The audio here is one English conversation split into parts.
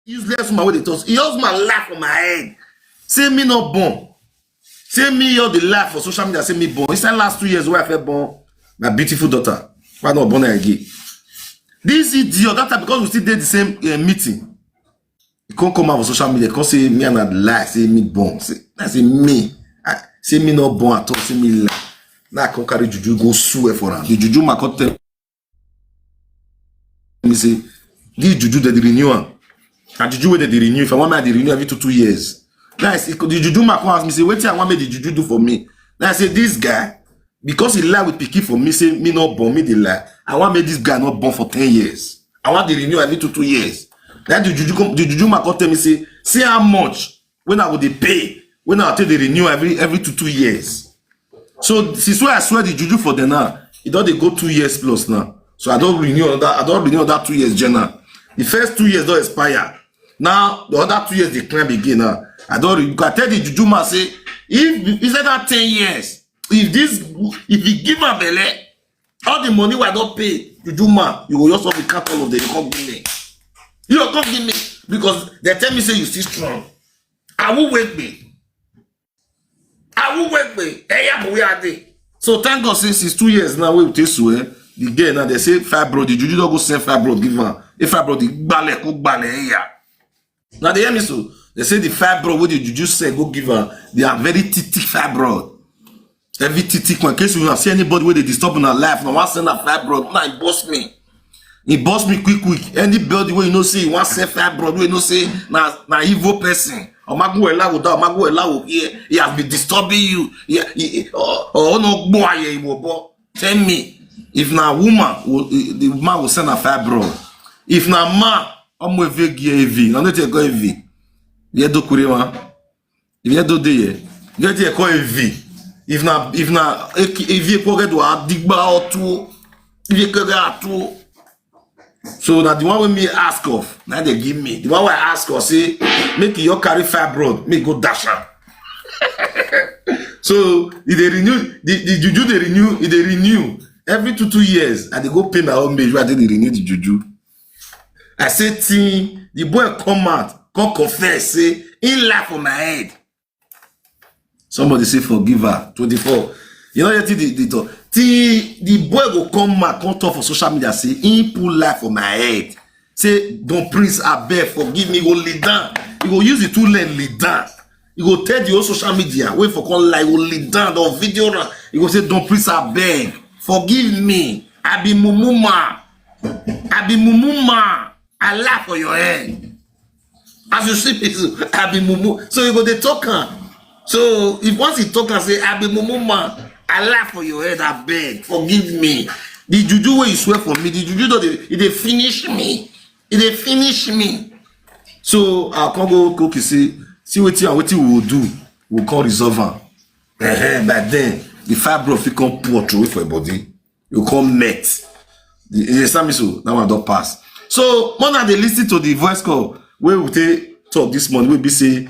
Useless woman with the toss. He just my laugh on my head. Say me not born. Say me all the laugh for social media. Say me born. It's the last 2 years where I felt born my beautiful daughter. Why not born again? This idiot, that time because we still did the same meeting. He can't come out on social media. He can't say me and I lie. Say me born. Say me. Say me not born at all. Say me lie. Now I can't carry juju go sue for her. The juju ma can't tell me say this juju they renew. And juju where they renew. If I want me to renew every 2 years. Nice. The juju ma come ask me say wait till I want me the juju do for me. Now I say this guy because he lie with picky for me say me not born me the lie. I want me this guy not born for 10 years. I want the renew every 2 years. Then the juju ma come tell me say how much when I would they pay when I take the renew every 2 years. So since why I swear the juju for the now, it don't they go 2 years plus now. So I don't renew that 2 years general. The first 2 years don't expire. Now the other 2 years they climb again now. I tell the juju ma say if he said that 10 years, if you give my belly, all the money I don't pay, juju ma, you will just have to cut all of them. You can't give me. You can't give me because they tell me say you still strong. I will wait me. Hey, we are there. So thank God since 2 years now we take swear the girl now they say fibroid. The juju don't go send fibroid give her. If fibroid the cook yeah. Now they hear me so they say the fibroid what the juju say go give her. They are very thick fibroid. Every thick one. In case you see anybody where they disturb in her life, now want send a fibroid. Now he boss me. He boss me quick. Anybody where you know say he want send fibroid, where you know say na evil person. He has been disturbing you. Oh no, boy, tell me if na woman, the man will send a fibroid. If na man, I'm with you. I'm not take EV. You do kurema. If you do there, you take EV. If na EV ko do adigba or two, if you go two. So that the one when me ask of, now they give me. The one where I ask of say, make your carry fibroid, make go dash am. So if they renew, the juju they renew every 2 years, and they go pay my own wage. Why they renew the juju? I say, the boy come out, come confess, say, in laugh on my head. Somebody say forgive her. 24. You know the boy go come back, come talk for social media, say, he pull life on my head. Say, don't prince, I beg, forgive me, go lead down. He go use the two leg lead down. He go tell the whole social media, wait for come lie, go lead down, the video. He go say, don't prince, I beg, forgive me. I be mumuma. I laugh for your head. As you see people, I be mumu. So you go they talk. So if once he talk and say, I be mumuma, I laugh for your head, I beg, forgive me. The juju where you swear for me, the juju they finish me. They finish me. So I can't go cook, see what we will do, we'll call resolve her. But then the fibroid if you come pour through for your body, you come met. The so now I don't pass. So more than they listen to the voice call where we take talk this morning, we be say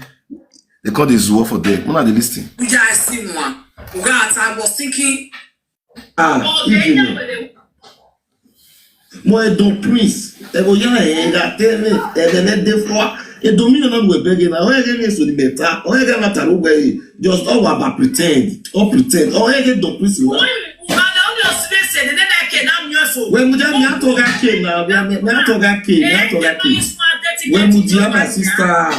they call the zoo for them. More than they listen. I see one. I was thinking, moi donc prince et vous y a télé et des fois et domine not we beg na we get so the better o get na taru we just all about pretend or get don't prince na only say the na ke na myo we mu ja mi atoga ke na me atoga ke we mu dia my sister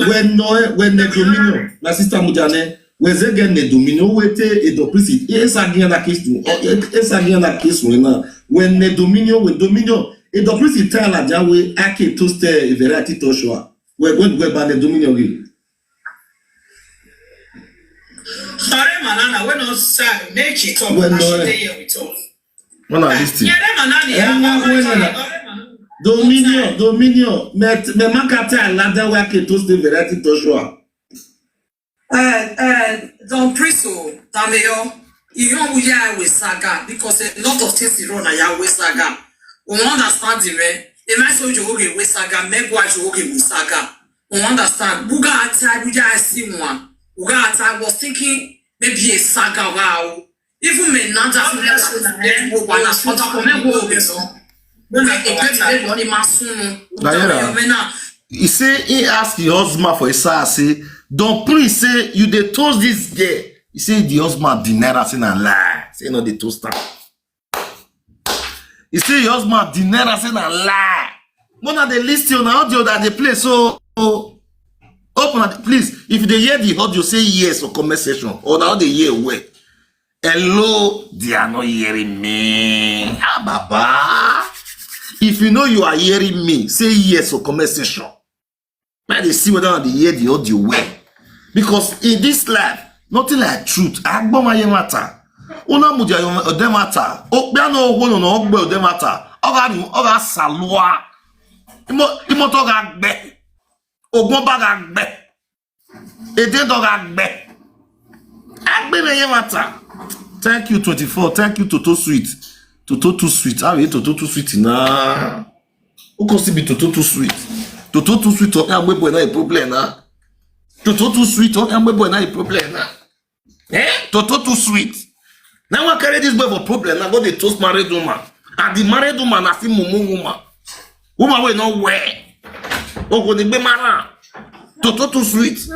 when the dominion my sister mujane we ze get the dominion we te e do prince esa gen na case na when the dominion e do prince tell la jawe ake to stay variety to show we go ban the dominion we sorry manana we no say make it talk when we talk when I listen dominion me makata la we ake to stay variety to show don't preso Tameo you know we are with saga because a lot of things you run a with saga we understand the way the nice way you go with saga make what you go with saga we understand buga attack we just see one buga attack was thinking maybe a saga wow even me not just one as for me go so He say he ask the husband for his side, say, don't please say you dey toast this girl. He say the husband deny that, say na lie. Say no dey toast her. He say the husband deny that, say na lie. One of the list on audio that they play, so open please. If they hear the audio, say yes or comment section. Or now they hear well. Hello, they are not hearing me. Ah, Baba. If you know you are hearing me, say yes or comment section. Now they see whether they hear the audio well. Because in this life, nothing like truth. Agboma ye matter. Una mudia yo de matter. O bia no wo no ogbe de matter. Oga salwa. Imo to ga gbe. Ogun ba ga gbe. Ede to ga gbe. Agbe me ye matter. Thank you 24. Thank you Toto Sweet. Toto too sweet. How you Toto too sweet na? Who can still be Toto too sweet? Toto too sweet talking about boy na a problem na. Toto too sweet talking about boy na a problem na. Toto too sweet. Now I carry this boy for problem. Now go dey toast married woman. And the married woman na still mumu woman. Woman wey no wear. Oh go dey be mara. Toto too sweet.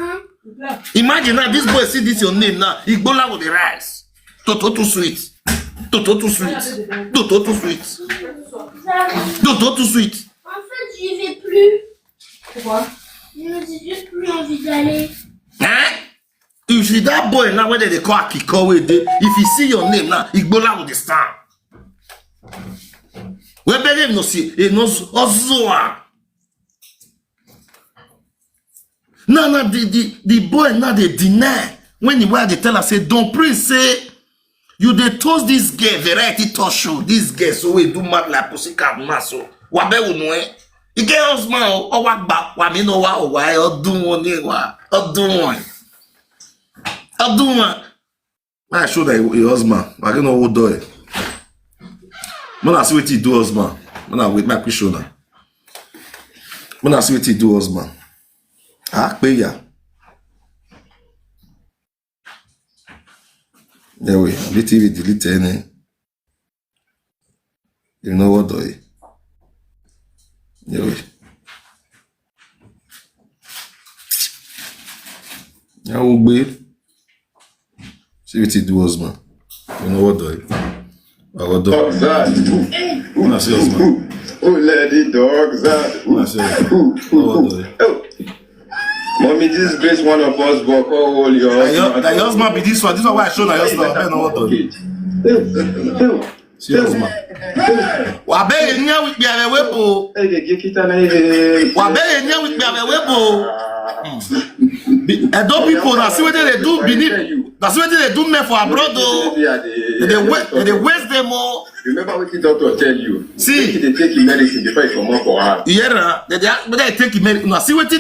Imagine now this boy see this your name now. Igbola go dey rise. Toto too sweet. Toto too sweet. Toto too sweet. Toto too sweet. En fait, j'y vais plus. Pourquoi? J'ai juste plus envie d'aller. You see that boy now when they call Akiko wey dey, if you see your name now, Igbola go dey stand. We believe no see, e no ozoa. Now the boy now they deny when the wife they tell her say don't pray say you dey toast this girl variety talk show. This girl so we do mad like pussycat maso. Wabe unu e get husband o wa gba wa mi no wa o wa e odun won ni wa odun won. Odun won. I show that your husband. I don't know who do it. When I see what he do husband. When I wait my question now. When I see what he do husband. Ah, pay ya. Yeah, we TV delete any. You know what do it? Yeah, we. Yeah, we be. See what he do, husband. You know what do it? I will do. Dogs that. When I see husband. Oh, let the dogs that. When I see husband. I will do it. Mommy, this grace one of us walk all your husband. That your husband be this one. This one why I show that your husband. I know what do it. See your husband. Wabe enya with me ave webo. Wabe enya with me ave webo. Edo people na see what they do beneath. That's what they do men for abroad though. They waste them all. Remember what the doctor tell you. See, they take medicine before you come up for her. Yeah, they take medicine. Now see what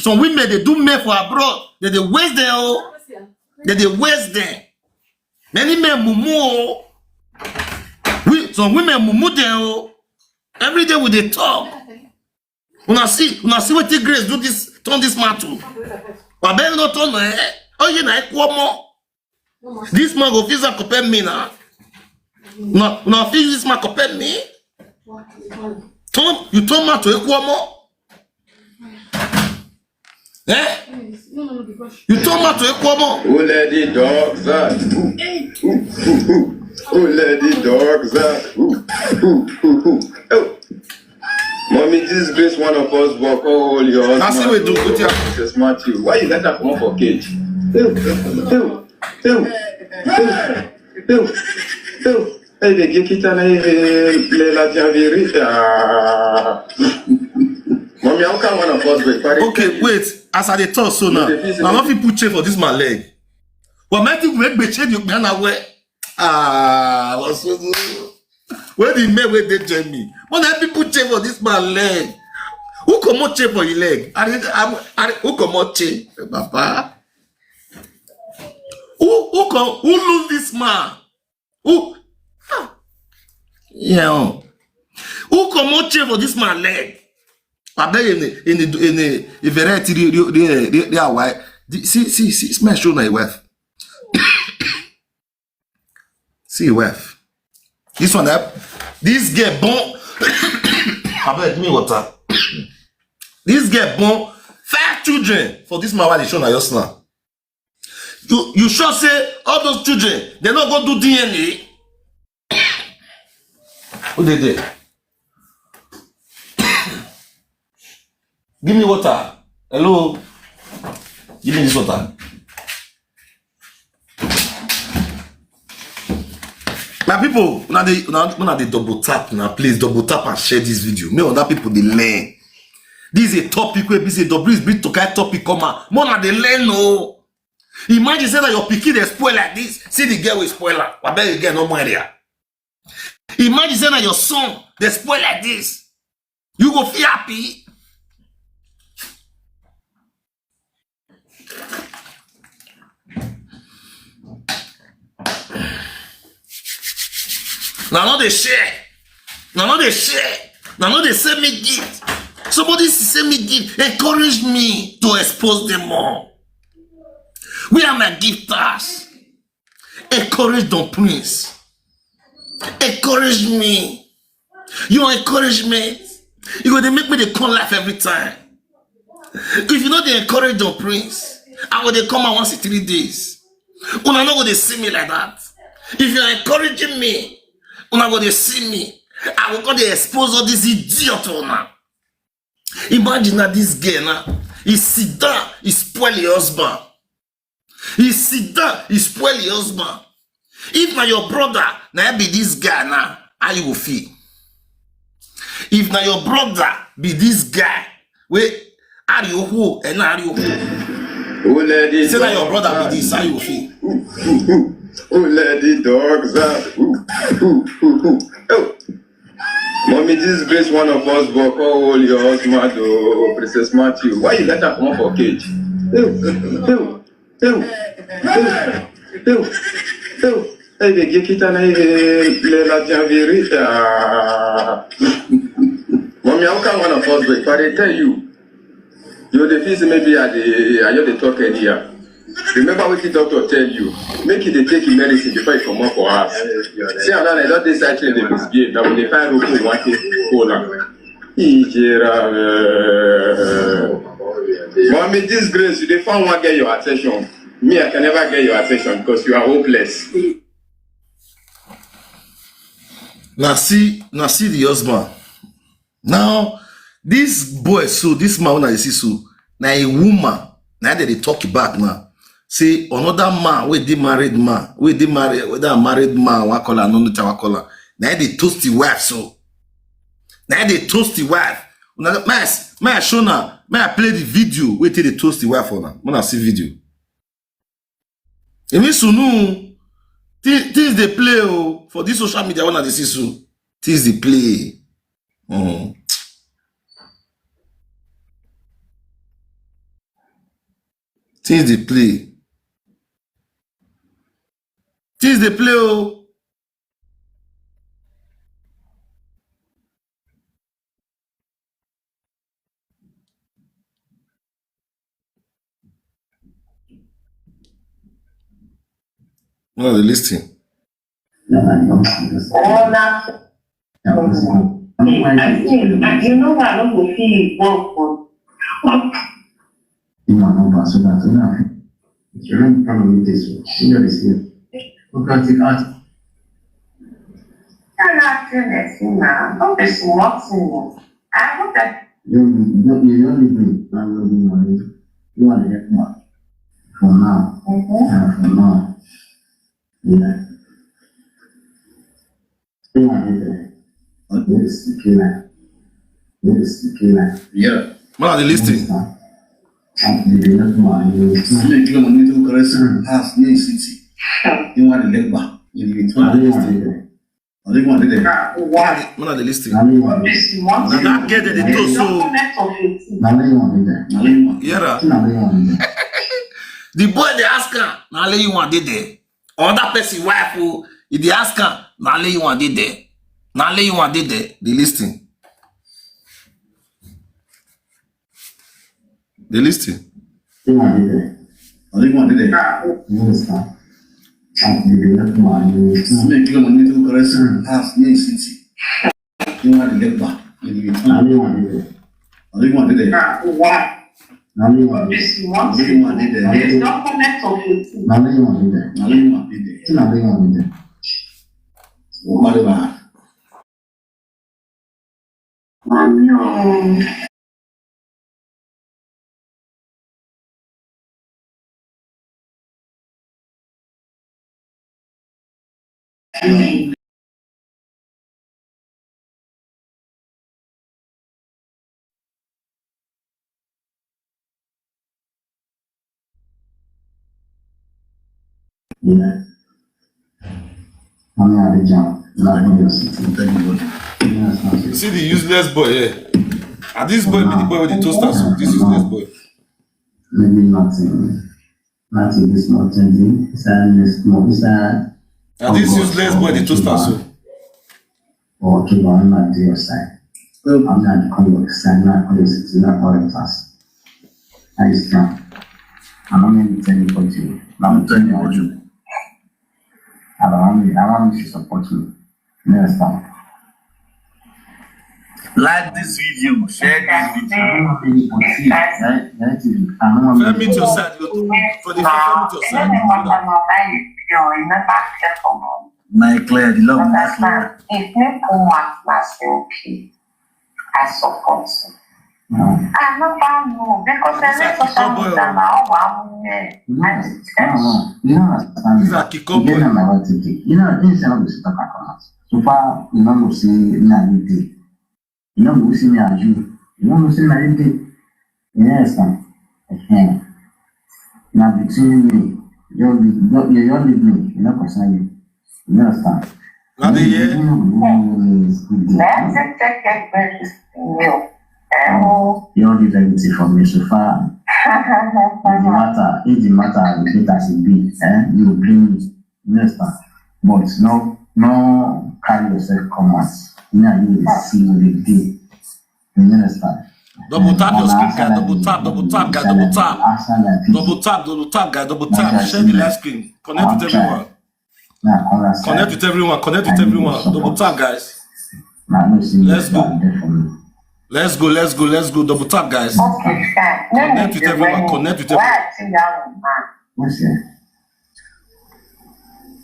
some women they do men for abroad. They waste them all. They waste them. Many men mumu. Some women mumu them. Every day with the talk. Una see what the grace do this. Turn this man to. Wabel no turn oh you na ekwomo. This man go feel that compare me now. No, feel this man compare me. You turn man to ekwomo. You turn man to ekwomo. Who let the dogs out? Who let the dogs out? Oh. Mommy, this grace one of us walk all your husband. That's what we do. Jesus Matthew. Why you let that come up for cage? Hey, they get it and la Javirita. Mommy, how come one of us wait? Okay, wait. As I talk so now not people chair for this my leg. Well, my thing make me change you man away. What's so where the men where they join me? When people chair for this my leg. Who come out chair for your leg? Who come out chair, Papa? Who lose this man? Who? Yeah. Who come out chair for this man leg? I beg in the variety they are white. See, smell show my wife. See wife. This one up. This girl born Abeg, give me water. This girl born 5 children for this man while they show na just now. You sure say all those children they not go do DNA? Who they there? Give me water. Hello. Give me this water. My people, now they double tap now. Please double tap and share this video. Me other people they learn. This is a topic where BC W is bring to kind topic come out. More than they learn no. Imagine say that your pikin they spoil like this. See the girl will spoil her. I bet you get no more area. Imagine say that your son they spoil like this. You go feel happy. Now not they share. Now not they share. Now not they send me gift. Somebody send me gift. Encourage me to expose them more. We are my gifters. Encourage the prince. Encourage me. Your encouragement. You go to make me the call life every time. If you know they encourage the prince, I will they come out once in 3 days. Una not going to see me like that. If you're encouraging me, una go to see me. I will go to expose all this idiot now. Imagine that this girl now, he sit down, he spoil your husband. He sit down, he spoil your husband. If now your brother, now be this guy now, how you will feel? If now your brother be this guy, wait, are you who and are you who? Say that your brother be this, how you will feel? Who let the dogs out? Oh. Mommy, this grace one of us will call your husband, oh, Princess Matthew. Why you let her come up for cage? Hey, they get it and la verita. Mommy, how come one of us will? But I tell you, you're the fees maybe at the talk here. Remember what the doctor tell you. Make it they take your medicine before you come up for us. See, I'm not a cycle they misbehave. Now when they find who want to hold on. Mommy, this grace, you they found one get your attention. Me, I can never get your attention because you are hopeless. Now see the husband. Now, this boy, so this man when I see so, now a woman, now they talk back now. Say another man, where they married man, whether a married man, what call another tower color. Now they toast the wife, so now they toast the wife. May I show now? May I play the video? Wait till they toast the wife for now. When I see video. It means so no things they play for this social media when I see so things they play. Things they play. Things they play No, they listen. You know what I don't feel work for. You know, so that's enough. You don't probably this one. You know this here. Look at the art. I'm not doing this now. Don't be smart. I hope that you only do. I will be money. You want to get more for now. And for now. Yeah. You want to get this is the killer. This is the killer. Yeah. Man, they listening. You money to caress half new city. You want to leg back. You need to I think one day. Man, they listening. Now that get the do so. Yeah. The boy they ask her, now let you want did there. Other person wife who if they ask her, now let you want did there. Now let you want did there. They listening. They listen. I think one day. Make money to caress half new city. You want to leg back. Nani one did it? Only one did it. What? Nani one did it? This one. Only one did it. It's not connect of you. Nani one did it? Only one did it. Nani one did it? What about? No. Yeah. Nani one did jump? Nani was sitting. See the useless boy here. And this boy be the boy with the toaster soup. This useless boy. Maybe nothing. Nothing is not changing. It's a And this useless boy the toaster soup. Or to one not to your side. I'm not calling side, not calling it, not calling us. I just can't. I'm not going to tell you what you. I'm telling you what you. I want you to support me. Next time. Like this video, share this video. I'm meet your side. For the meet your side. My Claire, the love is Claire. If me come out, okay. I support you. I never know because I never saw that now. You know, These are Kiko boy. you know, things are not talk about. So far, you know, see me. You know, see me as you. You know, see me. Yes, now between me, you're with me. You know, concern you. You understand? Now the year. Let's check it very new. You don't give everything from me so far. If the matter will get as it be, you bring it. You understand? But no carry yourself come out. You know, you will see what they do. You understand? Double tap your screen, guys. Double tap, guys. Double tap. Double tap, guys. Double tap. Share the live screen. Connect with everyone. Connect with everyone. Double tap, guys. Let's go. Let's go. Double tap, guys. Okay, fine. Connect with everyone. What's it?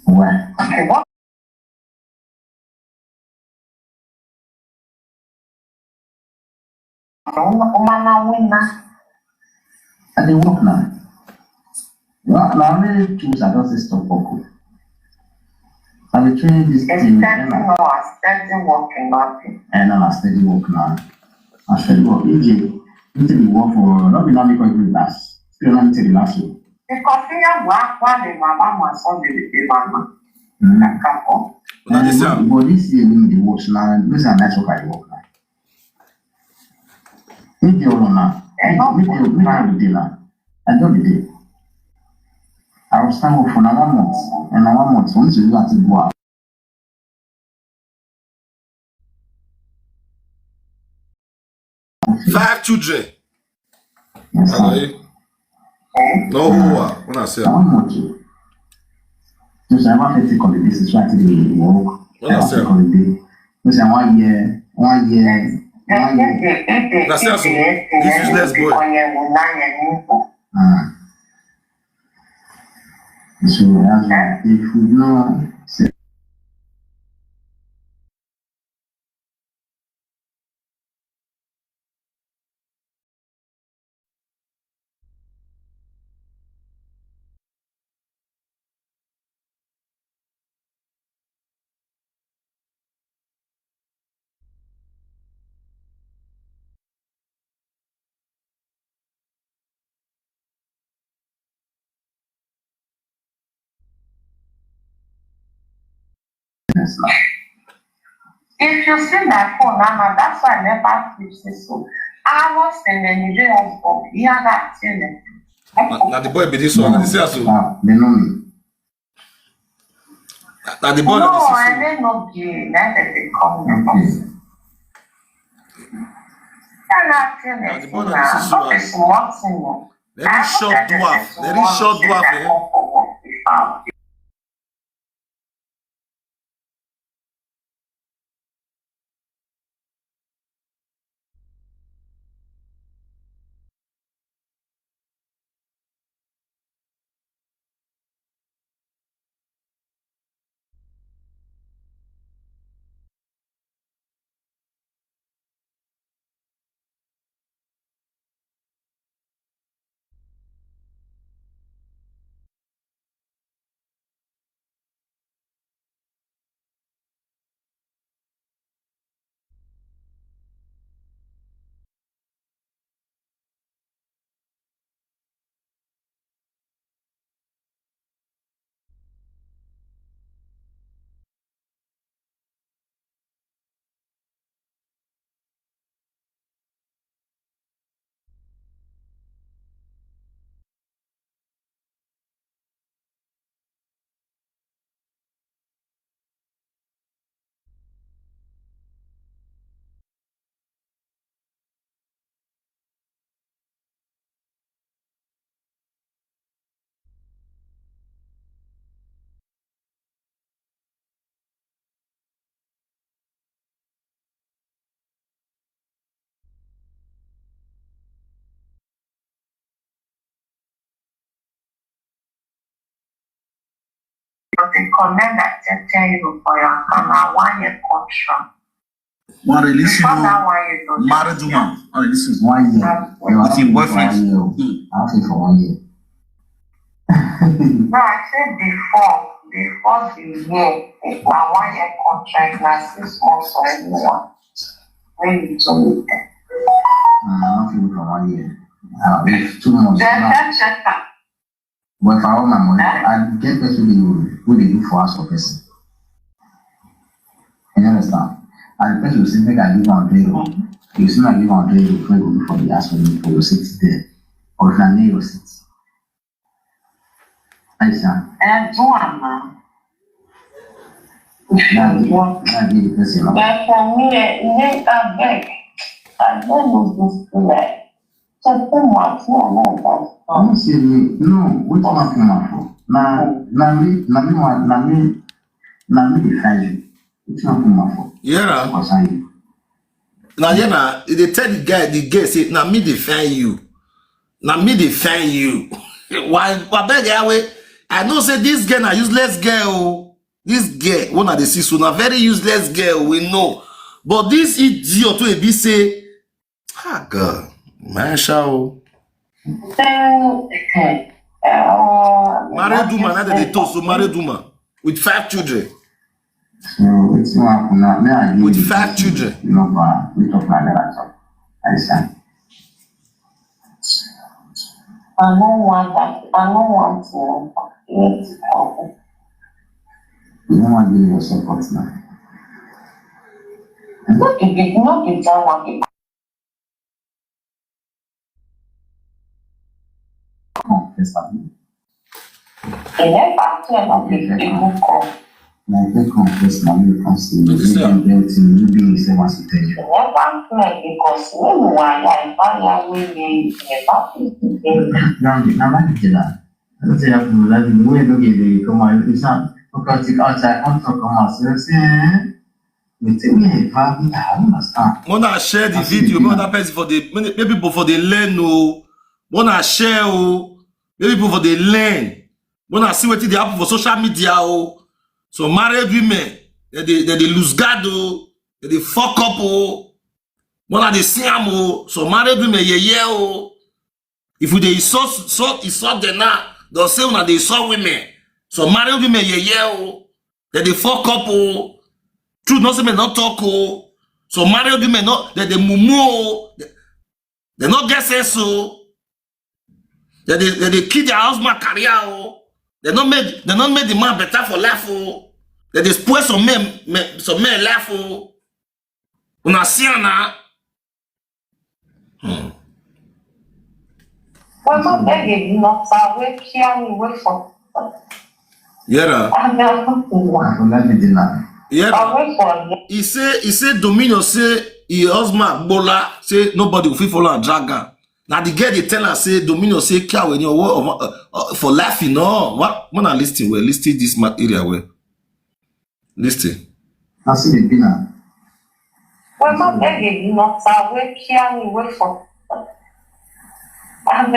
Where? Okay, what? And they work now. Now, many tools are just stop work. I'm training this team. Steady working, nothing. And I'm steady work now. I steady work. You work for not be now because you last. Still not until the last week. Because here work while the mama son the mama. But this year we the work now. This is a nice work I work now. Make the order now. Make the day now. I don't the day. I will stand up for another month. And another month, once you have to go out. Five children. Yes, No, when I say. How much? So I want to take holiday. This is why I take the work. When I say. Because I 1 year. That's also this useless boy. So if you know. If you see my phone, Mama, that's why I never keep it so. I was in the Nigeria of that thing. Now the boy be this one. This is so. They know me. Now the boy. No, I didn't know you. Neither they come. Now the boy that this is so. Let me short dwarf. they connect that 10 euro for your account, 1 year contract. One release you Before that 1 year, don't married woman. Oh, this is 1 year. with your boyfriend. I'll say for 1 year. No, I said before the year, if my 1 year contract lasts 6 months or anyone, when you told me that. Not even for 1 year. 2 months. Then check that. But if I want my money, I get person who they do for us for person. You understand? And the person will say, make I give on payroll. You see, I give on payroll before you go for the ask for you for your seat there. Or if I need your seat. I say, and do one now. Now give the person. But for me, I beg. I don't know this today. So too much, no, see me. No, which one come for? Na me define you. Which one come for? Yeah. Now, yeah, they tell the guy say, now me define you. Now me define you. Why beg away? I know say this girl a useless girl. This girl, one of the six, one a very useless girl, we know. But this idiot will be say, ah God. Marshall. Married woman, not they told so married woman with 5 children. So it's not with 5 children. You know, we talk like that. I said, I don't want that. I don't want to. You don't want to give your support now. Not if that one. And then back to another call. Like they confess now, you can see you being the same as you tell you. Never play because when I buy away now I did that. I don't say I have to let you wait to get the come on. It's not because it's outside. I'm talking about say. We tell me I understand. When I share the video, another person for the maybe people for the learn no. When I share maybe people for the learn. When I see what they happen for social media so married women they lose guard they fuck up when they see them so married women if they insult them now they'll say when they insult women so married women they fuck up truth not say me not talk so married women not they mumu they not get sense they kill their husband career they not make the man better for life they spoil some men life una see na Well, not begging, not away, carry away from. yeah he say Dominion say his husband Bola say nobody will fit follow and drag her. Now the girl they tell her say Dominion say care when you for life, you know. What when I listing this area where listing. I see the dinner. Well, not begging, not away, carry away from. I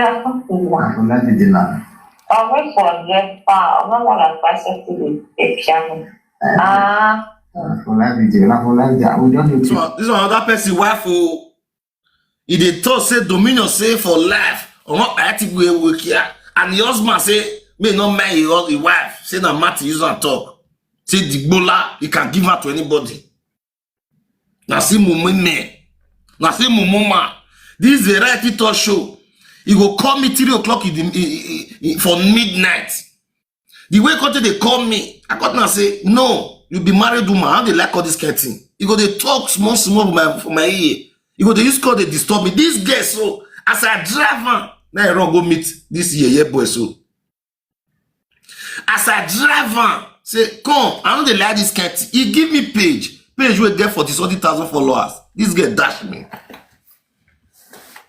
forgot the dinner. I wait for the bar. No one advises to the piano. We don't need to. So this one other person wife he dey talk say Dominion say for life or not active way work here and the husband say may not marry his wife say na Martin use and talk say the bola he can give her to anybody na say mumu na say mumuma this is a reality talk show he go call me 3 o'clock for midnight the way country they call me I got now say no you be married woman how they like all this kind of thing he go they talk small for my ear. You go to use call they disturb me. This girl so as I drive on, now I run go meet this year boy so. As I drive on, say come, I know they like this cat. He give me page will get 40,000 followers. This girl dash me.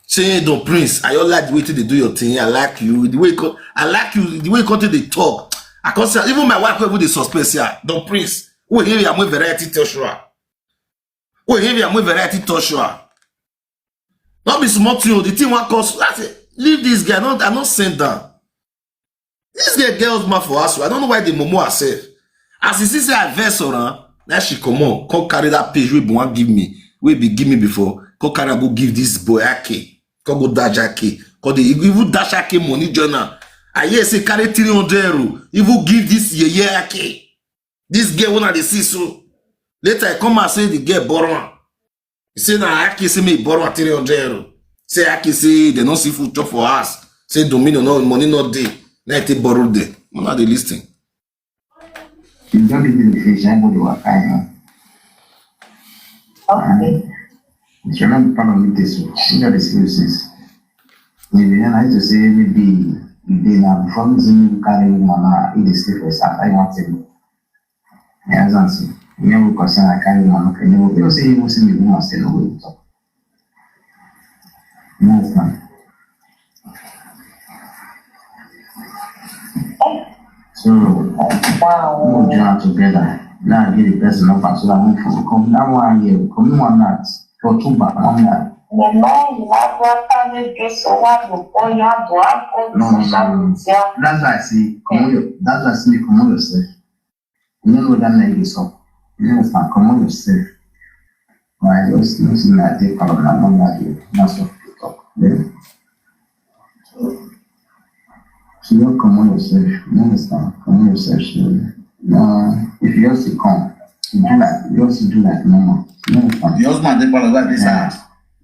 Say don't Prince, I all like the way they do your thing. I like you. The way I like you. The way they talk. I consider even my wife will they suspect here. Don't Prince. Oh here I'm with variety Toshua. Oh here I'm with variety Toshua. Not be smart to you. The thing one cause. I say, leave this guy. I'm not sent down. This girl's man for us. I don't know why the momo herself. As you see, say I verse on her. Now she come on, come carry that page we want give me. We be give me before. Come carry go give this boy Ake. Come go dash Ake. Cause the even dash Ake money journal. I hear say carry 300 euro. Even give this ye Ake. This girl wanna the see so. Later I come and say the girl borrow. He say na Ake say me borrow 300 euro. Say Ake say they don't see food chop for us. Say Dominion no money not there. Now they borrow there. Now they listing. You don't give me the fish, I go to work. I know. Okay. If you're not part of this, you got excuses. Maybe I like to say maybe they now before me to carry mama in the sleep first. I want to. Yeah, that's it. You never concern I carry mama. You never say you will see me woman still no way to talk. You understand? So, Wow. we join together. Now I get the person up so that we can come that 1 year, come 1 night, for 2 back 1 night. The man you have to get so what you call your No. That's why I say, that's why I say, come on yourself. You know that like this up. You understand? Come on yourself. Why just not see that take part of my mom like you. That's what you talk. Yeah. So you come on yourself. You understand? Come on yourself. If you also come, you also do like normal. You understand? The husband take part of that this house.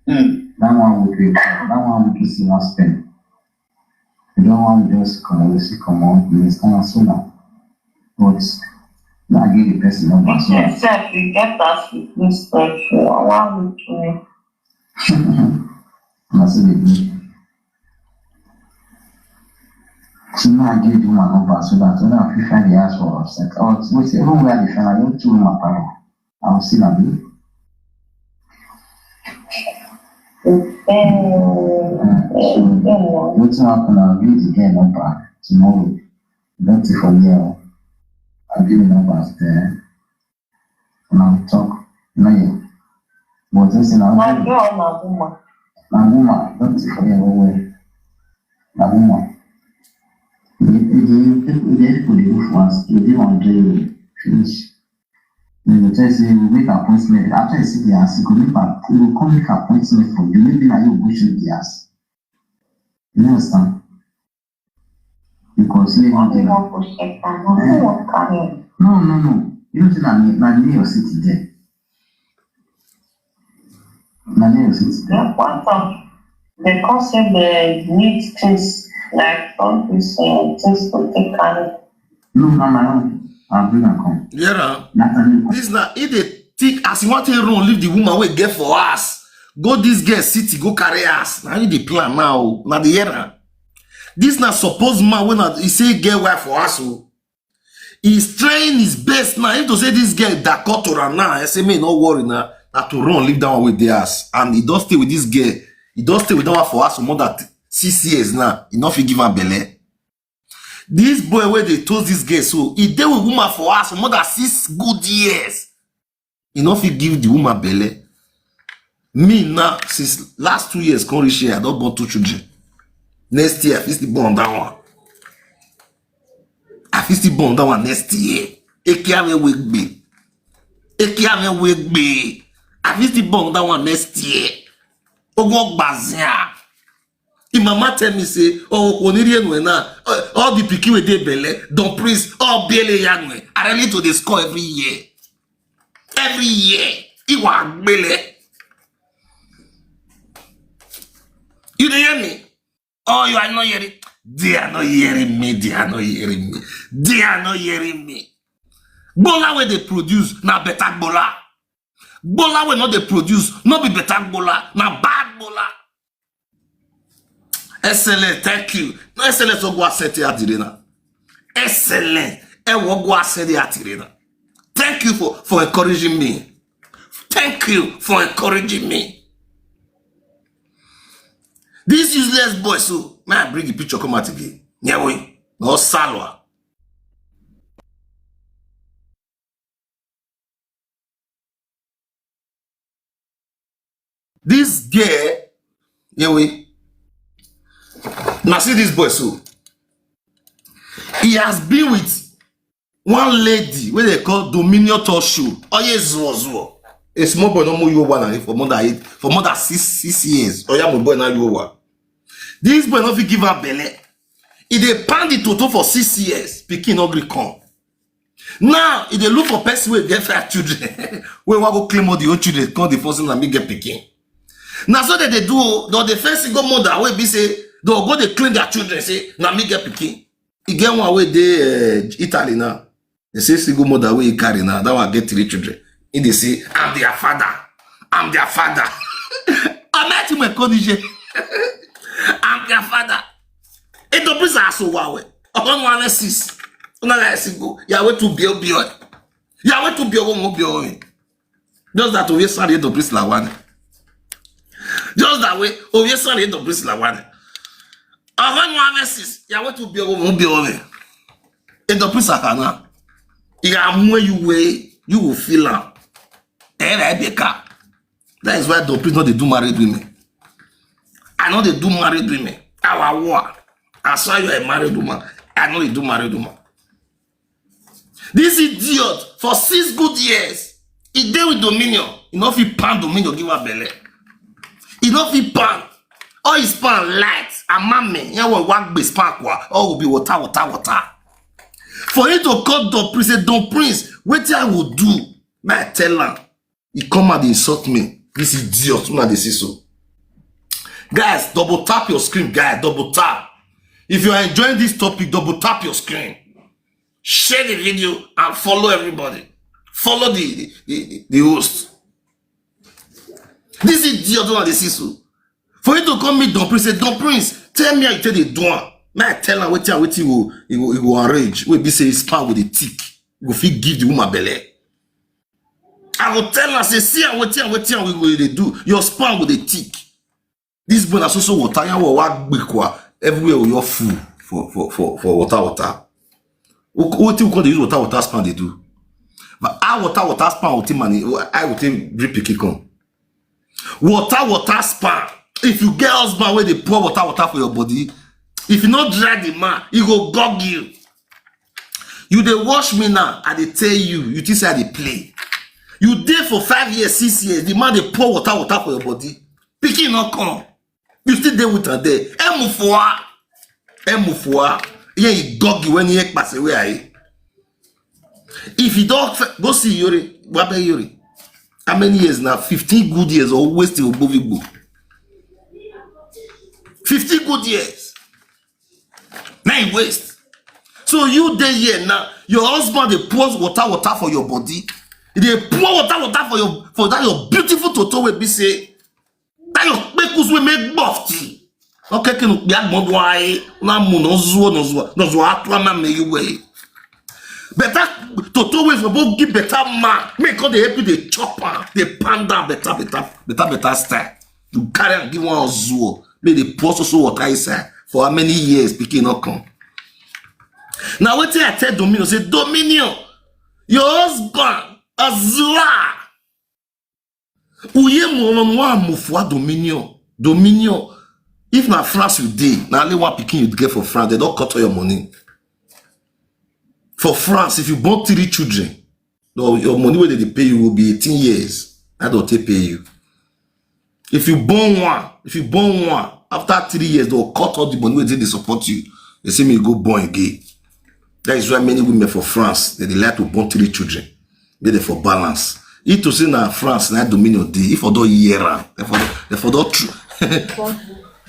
That one would you see one spend. You don't want to just come on, you understand? So now, but now give the person number. So Except you get us with this stuff, I want you to. that's it. So now I give you my number so that when I find the ask for sex, or wait, even where the friend, I don't do my power. I'll see that. What's happen? I'll give you the number tomorrow. Don't take from here. I'll give you numbers there. And I'll talk. No, but this is My girl, my woman. my woman. Don't take from here. My woman. They put the roof once. You did on the finish. Then you tell say we make appointment. After you see the ass, you will come make appointment for you. Maybe now you go show the ass. You understand? Because you want to. No. You don't think na near your city there. Na near your city there. Yeah, what of the concept needs things like all these things to take care of. No, my own. I'll bring and come. Yeah. That's a new. This now if they think as you want to run, leave the woman we get for us. Go this girl city, go carry us. Now you the plan now. Now the era. This now suppose man when he say get wife for us. He's trying his best now. If to say this girl that cut to her now, I say me no worry now. That to run, leave that one with the ass. And he don't stay with this girl. He don't stay with that one for us for more than 6 years now. He not fit give her belly. This boy where they told this girl so he deal with woman for us for more than 6 good years. He not fit give the woman belly. Me now since last 2 years come reach here, I don't born 2 children. Next year I fit still born that one. I fit still born that one next year. Eke ave wegbe. I fit still born that one next year. Ogo gbazia. If mama tell me say, oh, all the pikin with their belly, don't praise, all belly yanwe. I need to the score every year. Every year. Iwa belly. You dey hear me? Oh, you are not hearing. They are not hearing me. Bola where they produce, na better bola. Bola where not they produce, not be better bola, na bad bola. Excellent, thank you. No excellent so go asset atirena. Excellent. E wo go asset atirena. Thank you for encouraging me. Thank you for encouraging me. This useless boy, so may I bring the picture come out again? Yeah, we no salwa. This girl, yeah, we now see this boy, so He has been with one lady where they call Dominion Talk Show. Oh yes, Zuo. A small boy no more you one for more than 6 years. Oh yeah, my boy now you one. This boy not fit give her belly. If they pound the toto for 6 years, Pikin no gree come. Now, if they look for person who get 5 children, we want go claim all the old children, call the person and me get Pikin. Now, so that they do, the first single mother will be say, they'll go they claim their children, say, now me get Pikin. He get one way they Italy now. They say single mother way he carry now, that one get 3 children. And they say, I'm their father. I'm their father. I'm not in my condition. I'm their father. Et donc, plus à Sowawe. On va 6. On a la 6 go. Yahweh to bio. Yahweh to bio. Just that we sorry to plus la one. Just that way, we sorry to plus la one. On va 6. Yahweh to bio. Et donc, plus à Kana. Il y a more you way, you will feel am. That is why the priest not they do married women. I know they do married women. Our war. I saw you a married woman. I know they do married woman. This idiot for 6 good years, he deal with Dominion. He not fit pan Dominion give her belly. He not fit pan. All his pan light and mammy. You will work base pan kwa. All will be water. For you to cut the priest, say don't prince. What I will do? May I tell her? He come and insult me. This idiot. Una they say so. Guys, double tap your screen, guys. Double tap. If you are enjoying this topic, double tap your screen. Share the video and follow everybody. Follow the host. This idiot don't they say so. For you to come meet Don Prince, say Don Prince, tell me how you tell the door. May I tell her what he will arrange. We be say his pan with the tick. He will fit give the woman belly. I will tell her, say, see what we do. Your span with the tick. This boy is also water. You will work everywhere with your food for water. What you call they use water span they do. But our water span will take money. I will take drip pick Water span. If you get husband where they pour water for your body, if you not dry the man, he go gog you. You they wash me now, and they tell you, you think say they play. You there for 5 years, 6 years, the man they pour water for your body. Pikin not come. You still there with her there. Mufwa. Yeah, he gog you when he pass away. If you don't go see Yuri, Wabe Yuri. How many years now? 15 good years or wasting above you. 15 good years. Now you waste. So you there here now. Your husband they pour water for your body. They pour water for that your beautiful toto will be say that your pekus will make buffy. Okay, can you be a good way? No zuo atwa ma me you way. Better toto will for give better man. Make all the happy the chopper, the panda better style. You carry and give one zuo. May the pour so water inside for how many years picking not come. Now what I tell Dominion say Dominion, your husband Azua. Uye mwa mufwa Dominion. If na France you did, now only one picking you get for France, they don't cut all your money. For France, if you born 3 children, your money where they pay you will be 18 years. I don't pay you. If you born one, after 3 years, they'll cut all the money where they support you. They say me go born again. That is why many women for France, they like to born 3 children. They for balance. If to say na France, na Dominion day, if for do year, they for do true.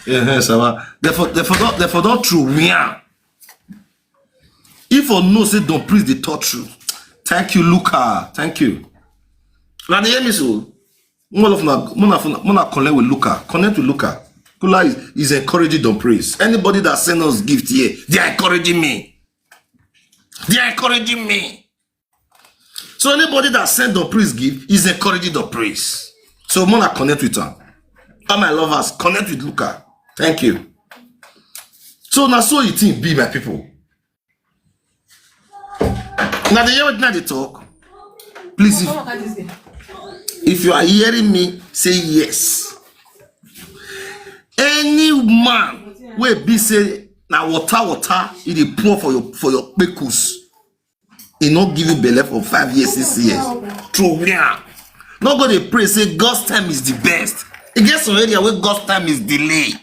Yeah, ça va. They for do true. Yeah. If for no say don't please the talk true. Thank you, Luca. Thank you. Now the hear me so. Mona connect with Luca. Connect with Luca. Kula is encouraging don't praise. Anybody that send us gift here, they are encouraging me. So anybody that send the praise gift is encouraging the praise. So Mona connect with her. All my lovers, connect with Luca. Thank you. So now so you think be my people. Now the hear now they talk. Please, if you are hearing me, say yes. Any man will be say Now water, it dey pour for your pekus. It not give you belly for 5 years, 6 years. True, yeah. Not go dey pray say God's time is the best. It gets some area where God's time is delayed.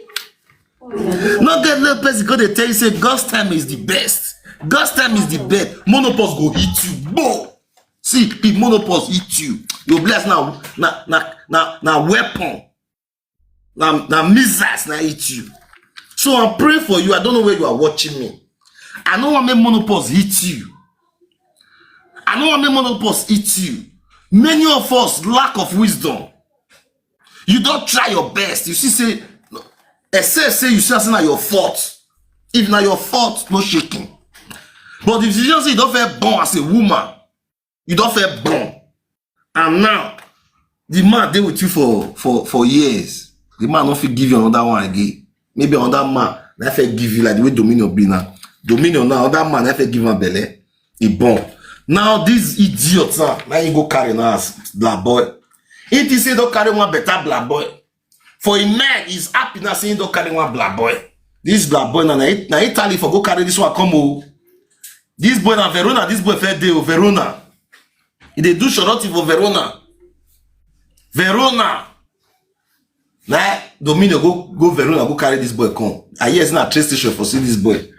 Not get little person go dey tell you say God's time is the best. God's time is the best. Monopause go hit you. Boom. See, if monopause hit you, you bless now weapon. Now missiles now hit you. So I'm praying for you. I don't know where you are watching me. I don't want to make monopause hit you. I don't want to make monopause hit you. Many of us lack of wisdom. You don't try your best. You see, say, say you say na your fault. If na your fault, no shaking. But if you just say you don't feel born as a woman, you don't feel born, and now the man dey with you for years, the man not fit give you another one again. Maybe another man na fit give you like the way Dominion be now. Dominion now, another man na fit give him belle. He born. Now this idiot now he go carry now as black boy. If he say don't carry one better black boy, for a man is happy now saying don't carry one black boy. This black boy now Italy for go carry this one come o. This boy na Verona, this boy fair day o Verona. He dey do shorty for Verona. Verona. Now Dominion go Verona go carry this boy come. I hear it's not a train station for see this boy.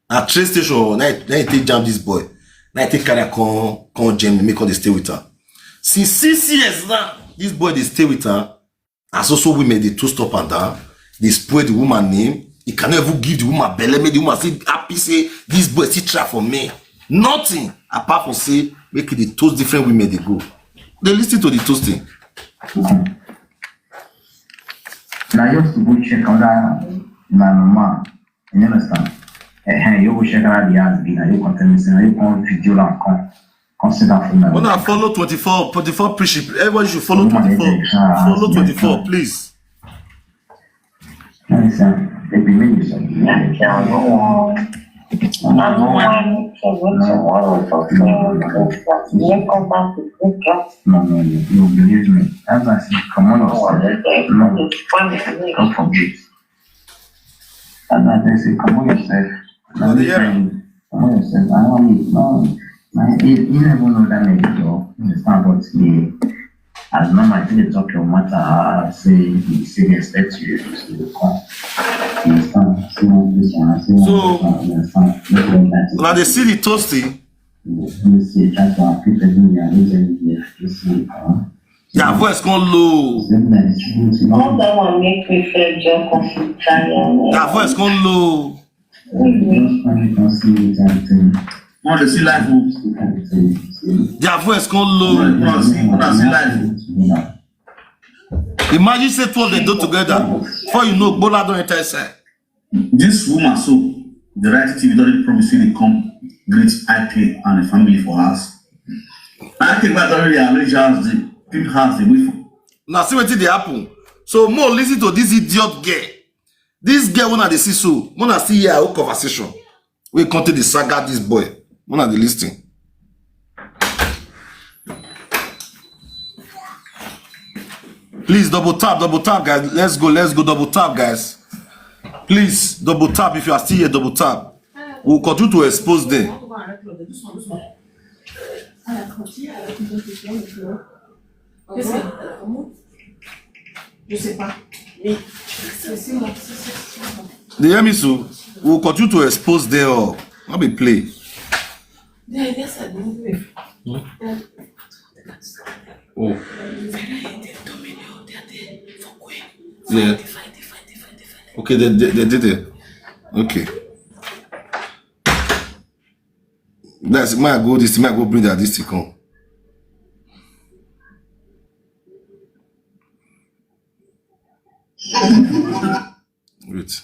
A train station now he take jam this boy. Now he take carry come jam make all they stay with her. Since 6 years now, this boy they stay with her. As also women they two stop and down. They spoil the woman name. He cannot even give the woman belly. Make the woman say happy say this boy still try for me. Nothing apart from say make the toast different women they go. They listen to the toasting. Now you have to go check on that man. You understand? You go check out the ass being. You continue saying you come video and come. Consider for me. When I follow 24 preaching, everybody should follow 24. Follow 24, please. Listen, they be many something. No, you believe me. As I say, come on, no, come forget. As I say, come on yourself. Come on yourself. I don't know. You never know that maybe you understand what he as normal I think they talk your matter say he say they expect you to come. So now they see the toasting. Their voice gone low. Their voice gone low. On the see life. Their voice gone low. Imagine say 12 they do together. Before you know, Bola don't enter inside. This woman, so the right TV don't promise you to come greet IP and the family for us. I think that already arrange house the people house the way for. Now see what did happen. So more listen to this idiot girl. This girl wanna they see so. Wanna see here our conversation. We continue the saga this boy. Wanna the listing. Please double tap, guys. Let's go, double tap, guys. Please double tap if you are still here. Double tap. We'll continue to expose them. They hear me so? We'll continue to expose them all. Not be play. Oh. Yeah. Okay, they did it. Okay. That's my go. This might go bring that this to come. Wait.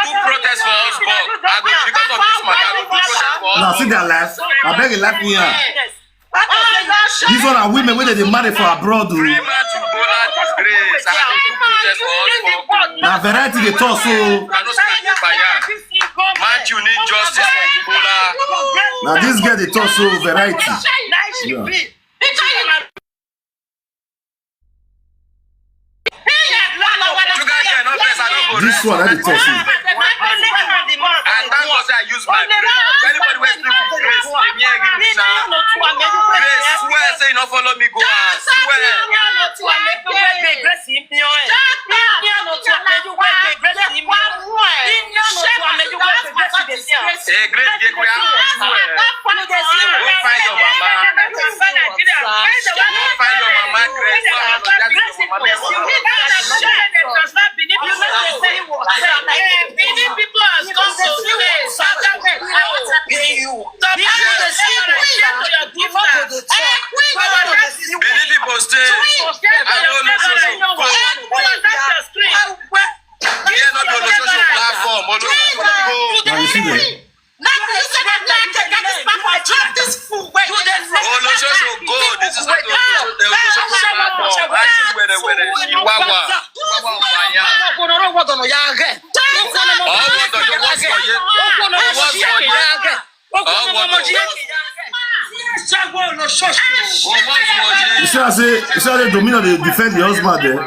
do protest for us, but because of this man, I will do protest for us. Now see their life. I beg you, life me here. These one are women when they marry for abroad. Now variety they talk so. You need justice for Ebola. Now this girl they talk so variety. Yeah. This one I talk so. And thank God I use my brain. Anybody who speak with grace, let me agree with Grace, swear say you not follow me go and swear. Hey, great get we have to swear. Go find your mama. Go find your mama, Grace. People has gone to You say the dominion they defend the husband there.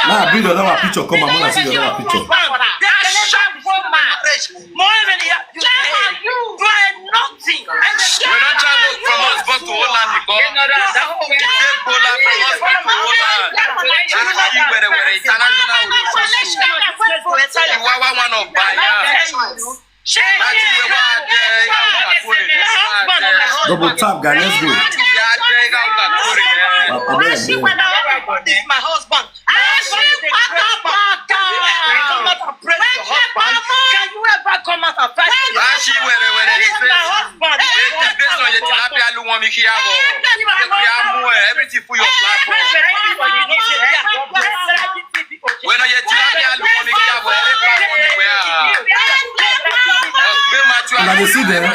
Nah, bring another picture. Come on, I see the other picture. We don't travel from us back to Holland because we take Bola from us back to Holland. You are one of Double tap, guy. Let's go. My husband. Can you ever come out and fight? Everything for your platform. When you Now they see them.